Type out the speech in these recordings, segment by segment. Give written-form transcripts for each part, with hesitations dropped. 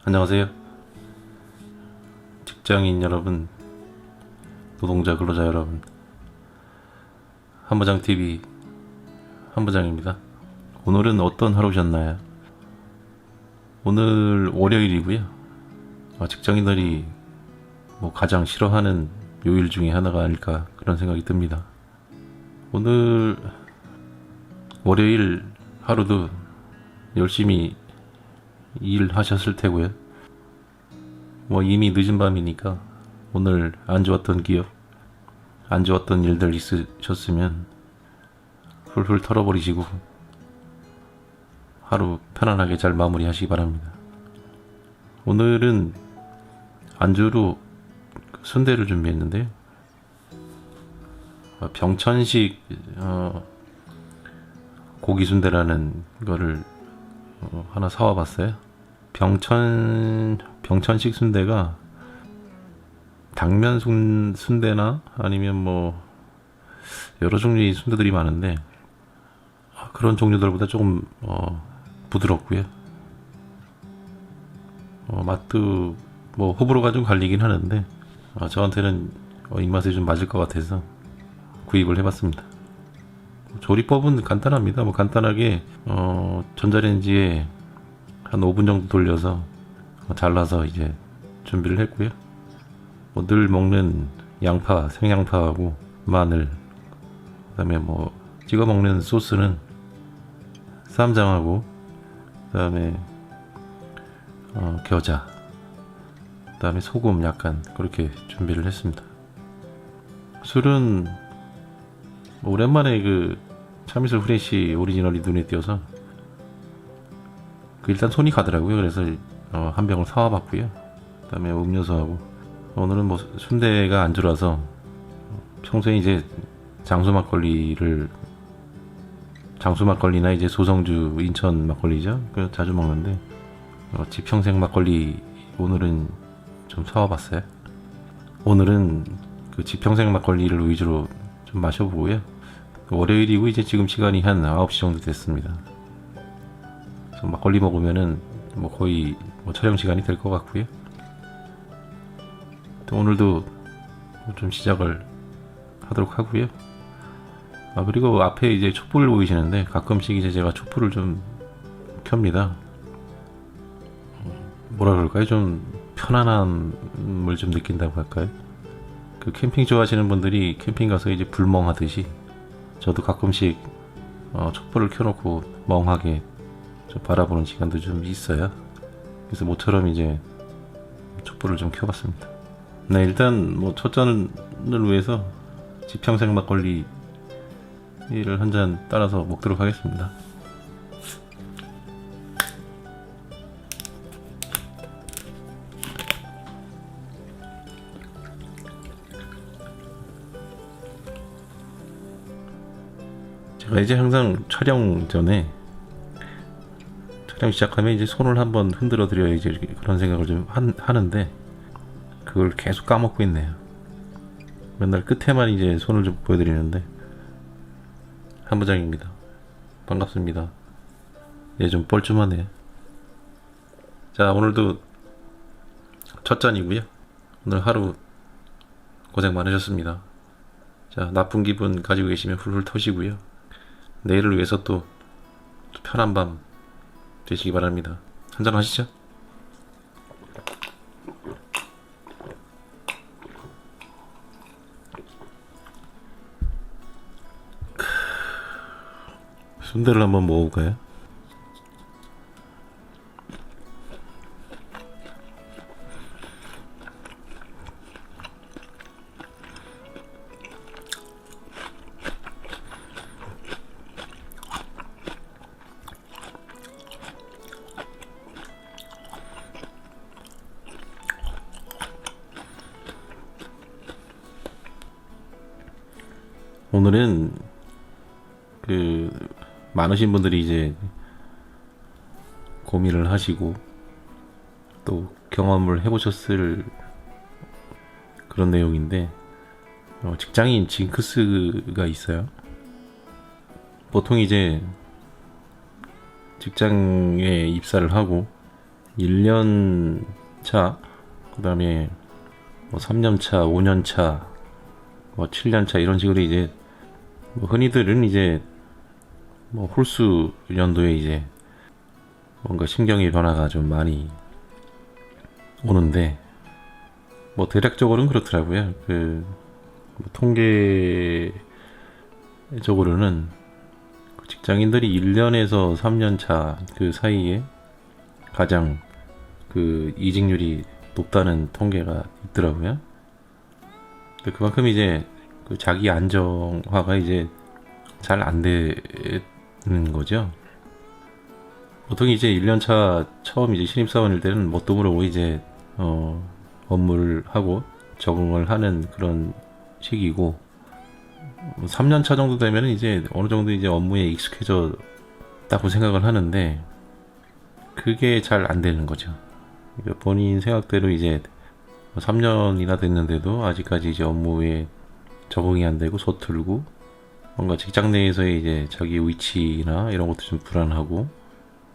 안녕하세요. 직장인 여러분, 노동자, 근로자 여러분, 한부장TV 한부장입니다. 오늘은 어떤 하루셨나요? 오늘 월요일이고요. 직장인들이 가장 싫어하는 요일 중에 하나가 아닐까 그런 생각이 듭니다. 오늘 월요일 하루도 열심히 일하셨을 테고요. 이미 늦은 밤이니까 오늘 안 좋았던 기억, 안 좋았던 일들 있으셨으면 훌훌 털어버리시고 하루 편안하게 잘 마무리하시기 바랍니다. 오늘은 안주로 순대를 준비했는데요. 병천식 고기 순대라는 거를 하나 사와봤어요. 병천식 순대가 당면 순대나 아니면 여러 종류의 순대들이 많은데 그런 종류들보다 조금 부드럽고요. 맛도 호불호가 좀 갈리긴 하는데 저한테는 입맛에 좀 맞을 것 같아서 구입을 해봤습니다. 조리법은 간단합니다. 간단하게 전자레인지에 한 5분 정도 돌려서 잘라서 이제 준비를 했고요. 늘 먹는 양파, 생양파하고 마늘, 그다음에 찍어 먹는 소스는 쌈장하고, 그다음에 겨자, 그다음에 소금 약간 그렇게 준비를 했습니다. 술은 오랜만에 참이슬 프레시 오리지널이 눈에 띄어서 일단 손이 가더라고요. 그래서 한 병을 사와봤고요. 그다음에 음료수하고, 오늘은 순대가 안주라서 평소에 이제 장수 막걸리나 이제 소성주 인천 막걸리죠. 자주 먹는데 지평생 막걸리 오늘은 좀 사와봤어요. 오늘은 지평생 막걸리를 위주로 좀 마셔보고요. 월요일이고 이제 지금 시간이 한 9시 정도 됐습니다. 막걸리 먹으면은 거의 촬영 시간이 될 것 같고요. 또 오늘도 좀 시작을 하도록 하고요. 그리고 앞에 이제 촛불을 보이시는데 가끔씩 이제 제가 촛불을 좀 켭니다. 뭐라 그럴까요? 좀 편안함을 좀 느낀다고 할까요? 캠핑 좋아하시는 분들이 캠핑 가서 이제 불멍하듯이 저도 가끔씩 촛불을 켜놓고 멍하게 좀 바라보는 시간도 좀 있어요. 그래서 모처럼 이제 촛불을 좀 켜봤습니다. 네, 일단 첫 잔을 위해서 지평생 막걸리를 한 잔 따라서 먹도록 하겠습니다. 제가 이제 항상 촬영 시작하면 이제 손을 한번 흔들어 드려야 이제 그런 생각을 좀 하는데 그걸 계속 까먹고 있네요. 맨날 끝에만 이제 손을 좀 보여드리는데. 한부장입니다. 반갑습니다. 좀 뻘쭘하네. 자, 오늘도 첫 잔이고요. 오늘 하루 고생 많으셨습니다. 자, 나쁜 기분 가지고 계시면 훌훌 터시고요. 내일을 위해서 또 편한 밤 되시기 바랍니다. 한잔 하시죠. 순대를 한번 먹어볼까요? 오늘은 많으신 분들이 이제 고민을 하시고 또 경험을 해보셨을 그런 내용인데, 직장인 징크스가 있어요. 보통 이제 직장에 입사를 하고 1년 차, 그 다음에 뭐 3년 차, 5년 차, 뭐 7년 차 이런 식으로 이제 뭐 흔히들은 이제 뭐 홀수 연도에 이제 뭔가 신경의 변화가 좀 많이 오는데 뭐 대략적으로는 그렇더라고요. 뭐 통계적으로는 그 직장인들이 1년에서 3년 차 그 사이에 가장 그 이직률이 높다는 통계가 있더라고요. 그만큼 이제 그 자기 안정화가 이제 잘 안 되는 거죠. 보통 이제 1년차 처음 이제 신입사원일 때는 뭣도 모르고 이제 업무를 하고 적응을 하는 그런 시기고 3년차 정도 되면 이제 어느 정도 이제 업무에 익숙해졌다고 생각을 하는데 그게 잘 안 되는 거죠. 그러니까 본인 생각대로 이제 3년이나 됐는데도 아직까지 이제 업무에 적응이 안 되고 서툴고 뭔가 직장 내에서의 이제 자기 위치나 이런 것도 좀 불안하고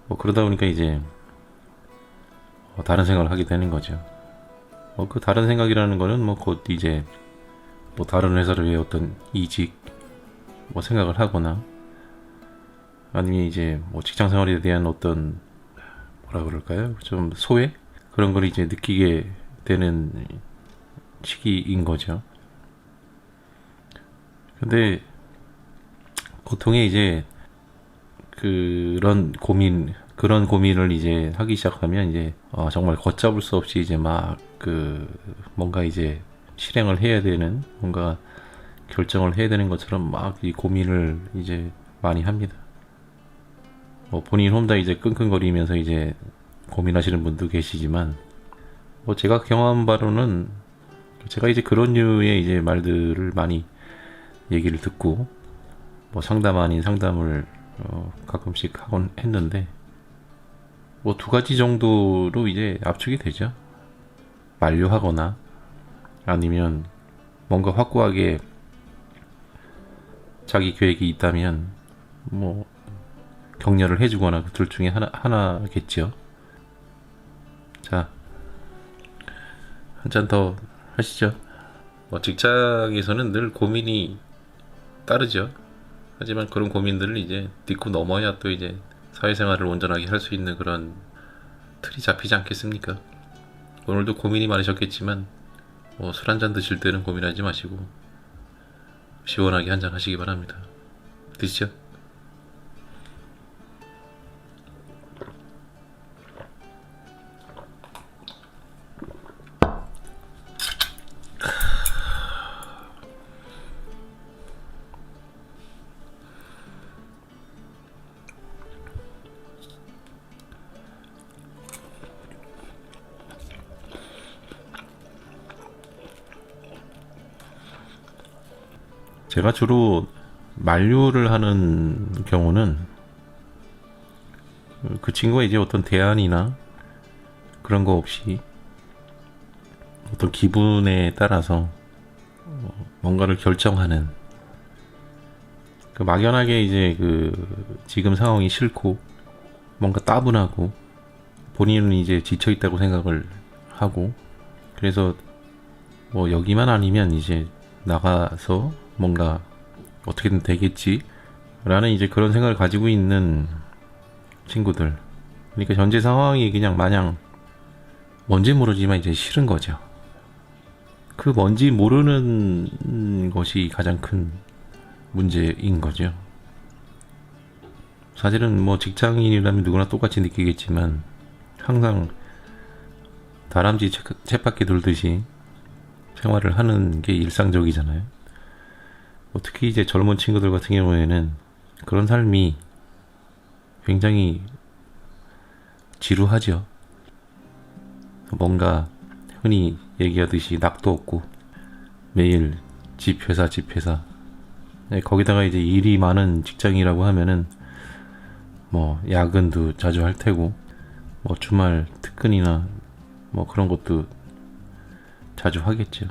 뭐 그러다 보니까 이제 다른 생각을 하게 되는 거죠. 그 다른 생각이라는 거는 뭐 곧 이제 뭐 다른 회사를 위해 어떤 이직 뭐 생각을 하거나 아니면 이제 뭐 직장 생활에 대한 어떤 뭐라 그럴까요? 좀 소외? 그런 걸 이제 느끼게 되는 시기인 거죠. 근데 보통의 이제 그런 고민을 이제 하기 시작하면 이제 정말 걷잡을 수 없이 이제 막 뭔가 이제 실행을 해야 되는 뭔가 결정을 해야 되는 것처럼 막 이 고민을 이제 많이 합니다. 뭐 본인 혼자 이제 끙끙거리면서 이제 고민하시는 분도 계시지만 뭐 제가 경험한 바로는 제가 이제 그런 류의 이제 말들을 많이 얘기를 듣고 뭐 상담 아닌 상담을 가끔씩 하곤 했는데 뭐 두 가지 정도로 이제 압축이 되죠. 만류하거나 아니면 뭔가 확고하게 자기 계획이 있다면 뭐 격려를 해주거나 그 둘 중에 하나겠죠. 자, 한 잔 더 하시죠. 뭐 직장에서는 늘 고민이 따르죠. 하지만 그런 고민들을 이제 딛고 넘어야 또 이제 사회생활을 온전하게 할 수 있는 그런 틀이 잡히지 않겠습니까? 오늘도 고민이 많으셨겠지만 뭐 술 한잔 드실 때는 고민하지 마시고 시원하게 한잔 하시기 바랍니다. 드시죠. 제가 주로 만류를 하는 경우는 그 친구가 이제 어떤 대안이나 그런 거 없이 어떤 기분에 따라서 뭔가를 결정하는 그 막연하게 이제 지금 상황이 싫고 뭔가 따분하고 본인은 이제 지쳐있다고 생각을 하고 그래서 뭐 여기만 아니면 이제 나가서 뭔가 어떻게든 되겠지 라는 이제 그런 생각을 가지고 있는 친구들. 그러니까 현재 상황이 그냥 마냥 뭔지 모르지만 이제 싫은 거죠. 그 뭔지 모르는 것이 가장 큰 문제인 거죠. 사실은 뭐 직장인이라면 누구나 똑같이 느끼겠지만 항상 다람쥐 쳇바퀴 돌듯이 생활을 하는 게 일상적이잖아요. 특히 이제 젊은 친구들 같은 경우에는 그런 삶이 굉장히 지루하죠. 뭔가 흔히 얘기하듯이 낙도 없고 매일 집 회사 거기다가 이제 일이 많은 직장이라고 하면은 뭐 야근도 자주 할 테고 뭐 주말 특근이나 뭐 그런 것도 자주 하겠죠.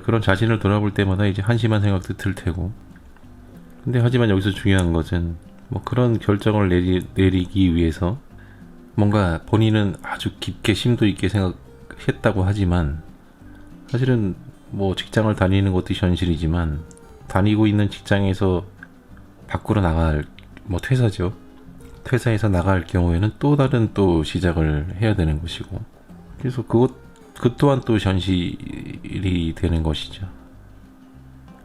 그런 자신을 돌아볼 때마다 이제 한심한 생각도 들 테고 근데 하지만 여기서 중요한 것은 뭐 그런 결정을 내리기 위해서 뭔가 본인은 아주 깊게 심도 있게 생각했다고 하지만 사실은 뭐 직장을 다니는 것도 현실이지만 다니고 있는 직장에서 밖으로 나갈 뭐 퇴사죠. 퇴사해서 나갈 경우에는 또 다른 또 시작을 해야 되는 것이고 그래서 그 또한 또 현실이 되는 것이죠.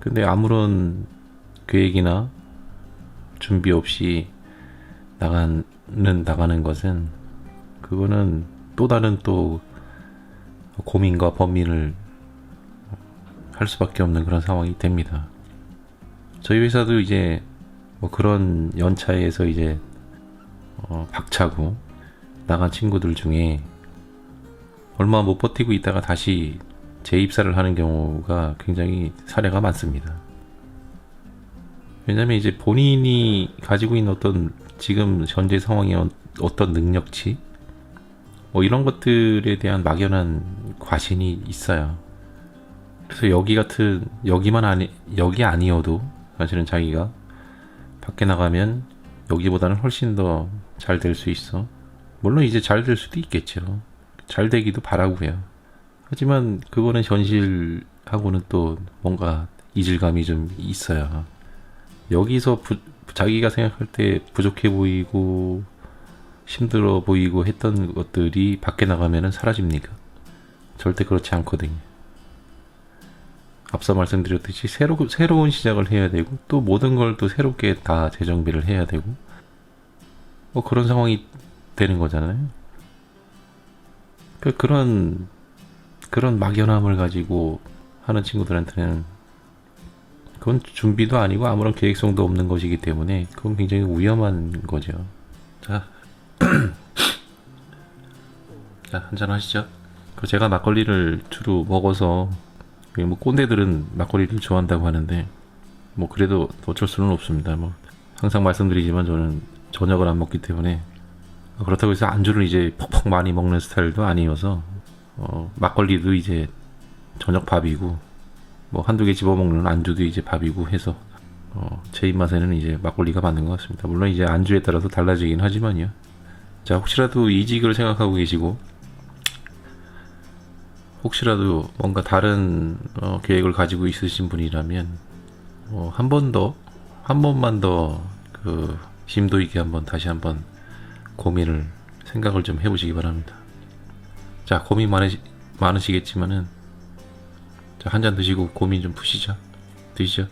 근데 아무런 계획이나 준비 없이 나가는 것은 그거는 또 다른 또 고민과 범민을 할 수밖에 없는 그런 상황이 됩니다. 저희 회사도 이제 뭐 그런 연차에서 이제 박차고 나간 친구들 중에 얼마 못 버티고 있다가 다시 재입사를 하는 경우가 굉장히 사례가 많습니다. 왜냐면 이제 본인이 가지고 있는 어떤 지금 현재 상황의 어떤 능력치 뭐 이런 것들에 대한 막연한 과신이 있어요. 그래서 여기 아니어도 사실은 자기가 밖에 나가면 여기보다는 훨씬 더 잘 될 수 있어. 물론 이제 잘 될 수도 있겠죠. 잘 되기도 바라고요. 하지만 그거는 현실하고는 또 뭔가 이질감이 좀 있어요. 여기서 자기가 생각할 때 부족해 보이고 힘들어 보이고 했던 것들이 밖에 나가면은 사라집니까? 절대 그렇지 않거든요. 앞서 말씀드렸듯이 새로운 시작을 해야 되고 또 모든 걸 또 새롭게 다 재정비를 해야 되고 뭐 그런 상황이 되는 거잖아요. 그런 막연함을 가지고 하는 친구들한테는 그건 준비도 아니고 아무런 계획성도 없는 것이기 때문에 그건 굉장히 위험한 거죠. 자, 자 한잔 하시죠. 제가 막걸리를 주로 먹어서 뭐 꼰대들은 막걸리를 좋아한다고 하는데 뭐 그래도 어쩔 수는 없습니다. 뭐 항상 말씀드리지만 저는 저녁을 안 먹기 때문에 그렇다고 해서 안주를 이제 퍽퍽 많이 먹는 스타일도 아니어서 막걸리도 이제 저녁 밥이고 뭐 한두 개 집어먹는 안주도 이제 밥이고 해서 제 입맛에는 이제 막걸리가 맞는 것 같습니다. 물론 이제 안주에 따라서 달라지긴 하지만요. 자, 혹시라도 이직을 생각하고 계시고 혹시라도 뭔가 다른 계획을 가지고 있으신 분이라면 한 번만 더 그 심도 있게 다시 한번 생각을 좀 해보시기 바랍니다. 자, 고민 많으시겠지만은 자, 한 잔 드시고 고민 좀 푸시죠. 드시죠.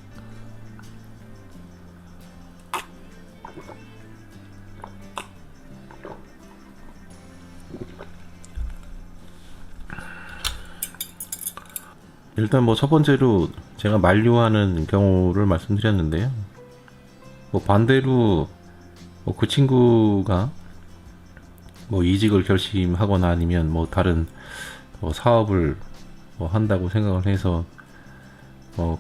일단 뭐 첫 번째로 제가 만류하는 경우를 말씀드렸는데요. 뭐 반대로 뭐 그 친구가 뭐 이직을 결심하거나 아니면 뭐 다른 사업을 뭐 한다고 생각을 해서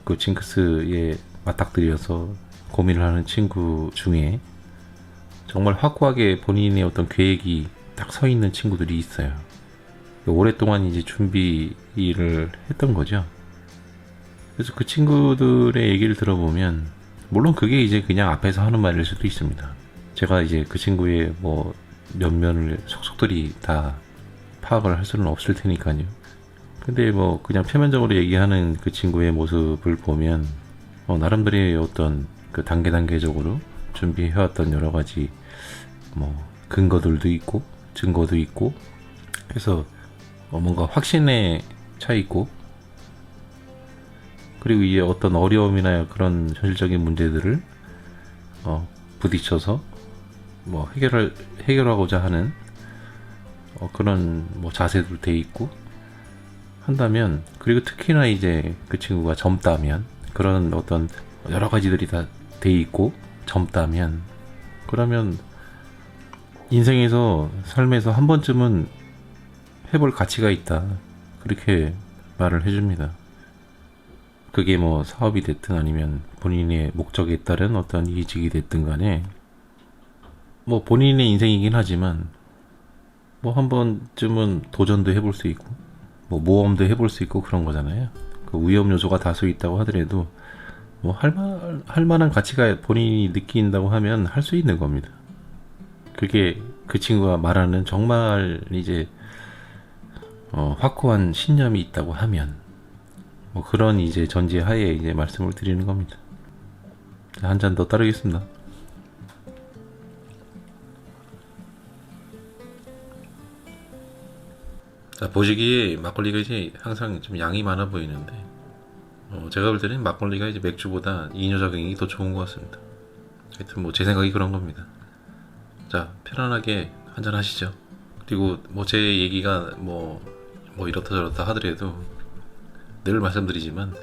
그 징크스에 맞닥뜨려서 고민을 하는 친구 중에 정말 확고하게 본인의 어떤 계획이 딱 서 있는 친구들이 있어요. 오랫동안 이제 준비를 했던 거죠. 그래서 그 친구들의 얘기를 들어보면 물론 그게 이제 그냥 앞에서 하는 말일 수도 있습니다. 제가 이제 그 친구의 뭐 면면을 속속들이 다 파악을 할 수는 없을 테니까요. 근데 뭐 그냥 표면적으로 얘기하는 그 친구의 모습을 보면 나름대로의 어떤 그 단계적으로 준비해왔던 여러 가지 뭐 근거들도 있고 증거도 있고 그래서 뭔가 확신에 차 있고 그리고 이제 어떤 어려움이나 그런 현실적인 문제들을 부딪혀서 뭐 해결하고자 하는 그런 뭐 자세도 돼 있고 한다면 그리고 특히나 이제 그 친구가 젊다면 그런 어떤 여러 가지들이 다 돼 있고 젊다면 그러면 인생에서 삶에서 한 번쯤은 해볼 가치가 있다 그렇게 말을 해줍니다. 그게 뭐 사업이 됐든 아니면 본인의 목적에 따른 어떤 이직이 됐든 간에 뭐 본인의 인생이긴 하지만 뭐 한 번쯤은 도전도 해볼 수 있고 뭐 모험도 해볼 수 있고 그런 거잖아요. 그 위험 요소가 다수 있다고 하더라도 뭐 할 만한 가치가 본인이 느낀다고 하면 할 수 있는 겁니다. 그게 그 친구가 말하는 정말 이제 확고한 신념이 있다고 하면 뭐 그런 이제 전제하에 이제 말씀을 드리는 겁니다. 한 잔 더 따르겠습니다. 자, 보시기에 막걸리가 이제 항상 좀 양이 많아 보이는데 제가 볼 때는 막걸리가 이제 맥주보다 이뇨작용이 더 좋은 것 같습니다. 하여튼 뭐 제 생각이 그런 겁니다. 자, 편안하게 한잔 하시죠. 그리고 뭐 제 얘기가 뭐 이렇다 저렇다 하더라도 늘 말씀드리지만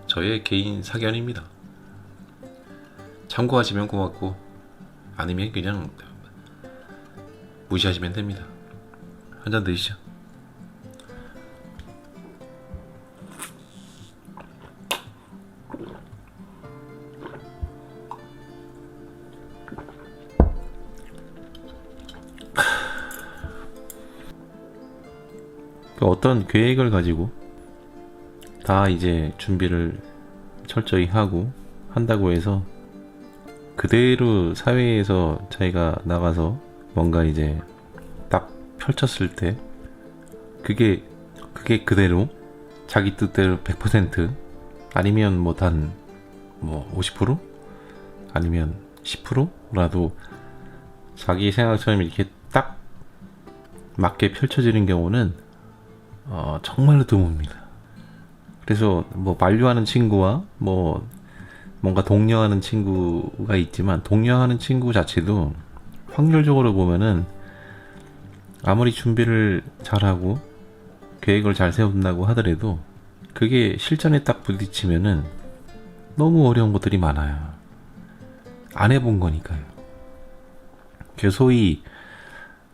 저의 개인 사견입니다. 참고하시면 고맙고 아니면 그냥 무시하시면 됩니다. 한잔 드시죠. 어떤 계획을 가지고 다 이제 준비를 철저히 하고 한다고 해서 그대로 사회에서 자기가 나가서 뭔가 이제 딱 펼쳤을 때 그게 그대로 자기 뜻대로 100% 아니면 뭐 단 50% 아니면 10%라도 자기 생각처럼 이렇게 딱 맞게 펼쳐지는 경우는 정말로 드뭅니다. 그래서 뭐 만류하는 친구와 뭔가 독려하는 친구가 있지만 독려하는 친구 자체도 확률적으로 보면은 아무리 준비를 잘하고 계획을 잘 세운다고 하더라도 그게 실전에 딱 부딪히면은 너무 어려운 것들이 많아요. 안 해본 거니까요. 소위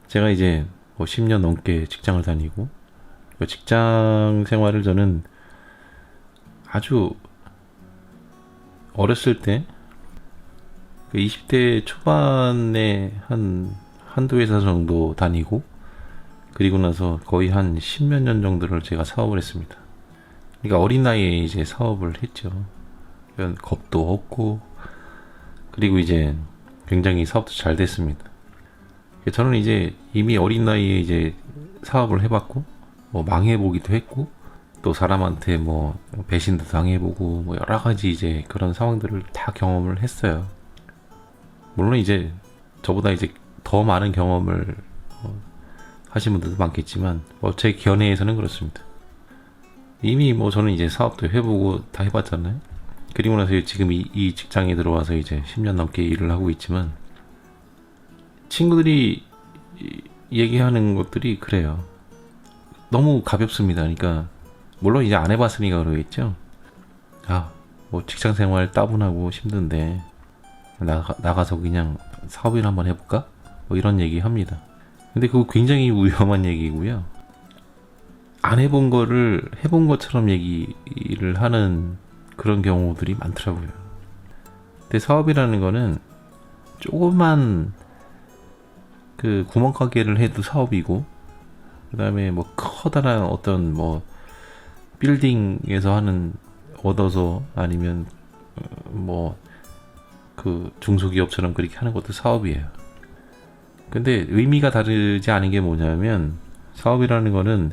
제가 이제 10년 넘게 직장을 다니고 직장 생활을 저는 아주 어렸을 때 20대 초반에 한두 회사 정도 다니고 그리고 나서 거의 한 10몇 년 정도를 제가 사업을 했습니다. 그러니까 어린 나이에 이제 사업을 했죠. 겁도 없고 그리고 이제 굉장히 사업도 잘 됐습니다. 저는 이제 이미 어린 나이에 이제 사업을 해봤고 망해보기도 했고 또 사람한테 배신도 당해보고 여러 가지 이제 그런 상황들을 다 경험을 했어요. 물론 이제 저보다 이제 더 많은 경험을 하신 분들도 많겠지만 제 견해에서는 그렇습니다. 이미 저는 이제 사업도 해보고 다 해봤잖아요. 그리고 나서 지금 이 직장에 들어와서 이제 10년 넘게 일을 하고 있지만 친구들이 얘기하는 것들이 그래요. 너무 가볍습니다. 그러니까 물론 이제 안 해봤으니까 그러겠죠. 직장 생활 따분하고 힘든데 나가서 그냥 사업이나 한번 해볼까? 이런 얘기 합니다. 근데 그거 굉장히 위험한 얘기고요. 안 해본 거를 해본 것처럼 얘기를 하는 그런 경우들이 많더라고요. 근데 사업이라는 거는 조그만 그 구멍가게를 해도 사업이고 그 다음에 커다란 어떤 빌딩에서 얻어서 아니면 그 중소기업처럼 그렇게 하는 것도 사업이에요. 근데 의미가 다르지 않은 게 뭐냐면 사업이라는 거는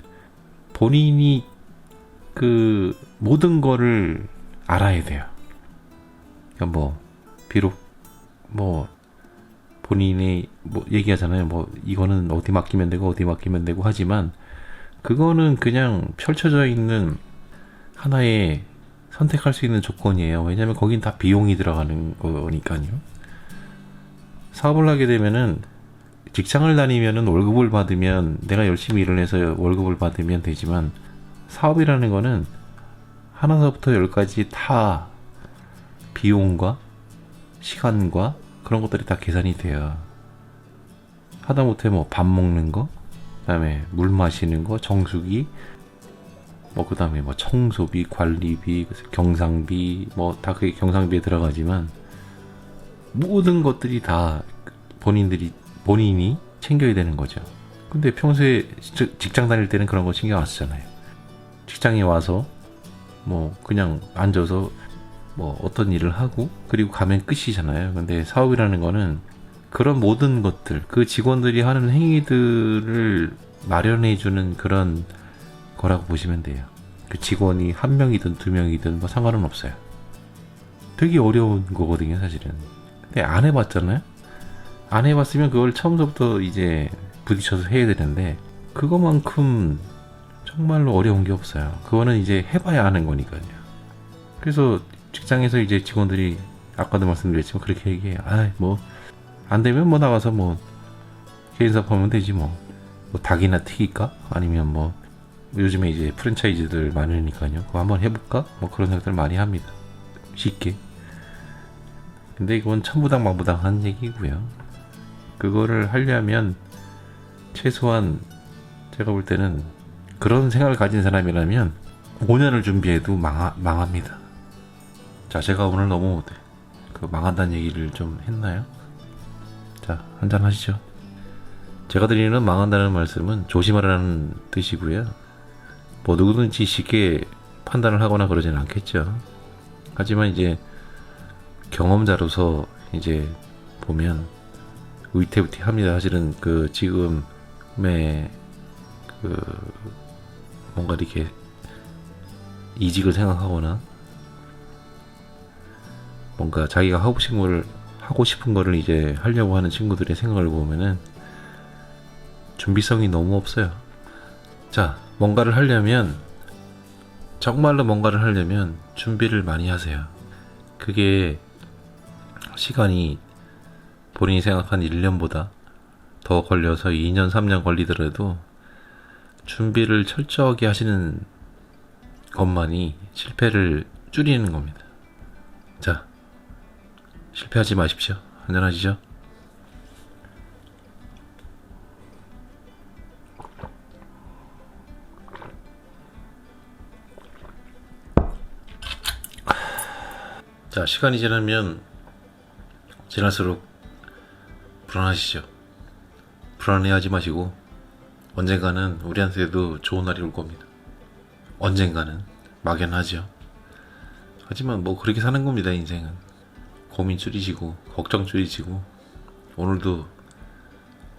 본인이 그 모든 거를 알아야 돼요. 그러니까 비록 본인이 얘기하잖아요. 이거는 어디 맡기면 되고 어디 맡기면 되고 하지만 그거는 그냥 펼쳐져 있는 하나의 선택할 수 있는 조건이에요. 왜냐면 거긴 다 비용이 들어가는 거니까요. 사업을 하게 되면은 직장을 다니면은 월급을 받으면 내가 열심히 일을 해서 월급을 받으면 되지만 사업이라는 거는 하나서부터 열까지 다 비용과 시간과 그런 것들이 다 계산이 돼요. 하다못해 밥 먹는 거, 그다음에 물 마시는 거, 정수기, 그다음에 청소비, 관리비, 경상비, 다 그게 경상비에 들어가지만 모든 것들이 다 본인이 챙겨야 되는 거죠. 근데 평소에 직장 다닐 때는 그런 거 신경 안 쓰잖아요. 직장에 와서 그냥 앉아서 어떤 일을 하고 그리고 가면 끝이잖아요. 근데 사업이라는 거는 그런 모든 것들, 그 직원들이 하는 행위들을 마련해주는 그런 거라고 보시면 돼요. 그 직원이 한 명이든 두 명이든 뭐 상관은 없어요. 되게 어려운 거거든요, 사실은. 근데 안 해봤잖아요? 안 해봤으면 그걸 처음부터 이제 부딪혀서 해야 되는데, 그거만큼 정말로 어려운 게 없어요. 그거는 이제 해봐야 하는 거니까요. 그래서 직장에서 이제 직원들이 아까도 말씀드렸지만 그렇게 얘기해요. 안 되면 뭐 나가서 뭐 개인 사업하면 되지 뭐. 뭐 닭이나 튀길까? 아니면 뭐 요즘에 이제 프랜차이즈들 많으니까요. 그거 한번 해볼까? 뭐 그런 생각들 많이 합니다. 쉽게. 근데 이건 천부당만부당한 얘기고요. 그거를 하려면 최소한 제가 볼 때는 그런 생각을 가진 사람이라면 5년을 준비해도 망합니다. 자, 제가 오늘 너무 그 망한다는 얘기를 좀 했나요? 자, 한잔 하시죠. 제가 드리는 망한다는 말씀은 조심하라는 뜻이고요. 뭐 누구든지 쉽게 판단을 하거나 그러진 않겠죠. 하지만 이제 경험자로서 이제 보면 위태위태합니다. 사실은 그 지금의 그 뭔가 이렇게 이직을 생각하거나 뭔가 자기가 하고 싶은 거를 이제 하려고 하는 친구들의 생각을 보면은 준비성이 너무 없어요. 자, 정말로 뭔가를 하려면 준비를 많이 하세요. 그게 시간이 본인이 생각한 1년보다 더 걸려서 2년, 3년 걸리더라도 준비를 철저하게 하시는 것만이 실패를 줄이는 겁니다. 자, 실패하지 마십시오. 한잔하시죠. 자, 시간이 지날수록 불안하시죠? 불안해하지 마시고 언젠가는 우리한테도 좋은 날이 올 겁니다. 언젠가는 막연하죠. 하지만 뭐 그렇게 사는 겁니다. 인생은 고민 줄이시고 걱정 줄이시고 오늘도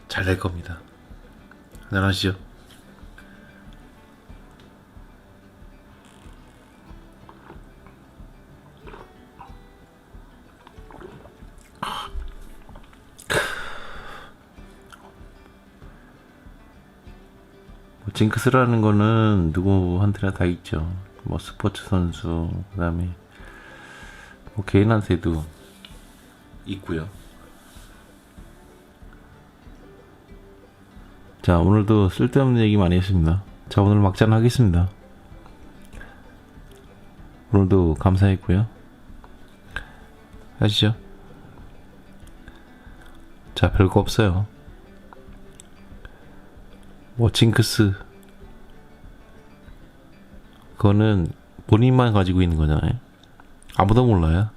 잘 될 겁니다. 한잔하시죠. 징크스라는 거는 누구한테나 다 있죠. 뭐 스포츠 선수, 그다음에 뭐 개인한테도 있고요. 자, 오늘도 쓸데없는 얘기 많이 했습니다. 자, 오늘 막잔 하겠습니다. 오늘도 감사했고요. 하시죠. 자, 별거 없어요. 뭐 징크스 그거는 본인만 가지고 있는 거잖아요. 아무도 몰라요.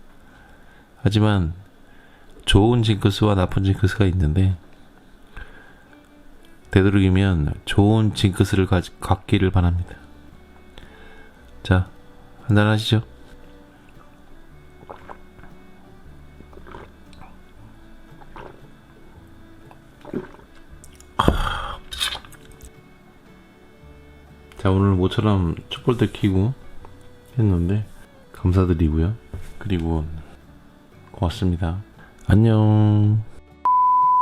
하지만 좋은 징크스와 나쁜 징크스가 있는데 되도록이면 좋은 징크스를 갖기를 바랍니다. 자, 한잔 하시죠. 자, 오늘 모처럼 촛불도 켜고 했는데 감사드리고요. 그리고 고맙습니다. 안녕.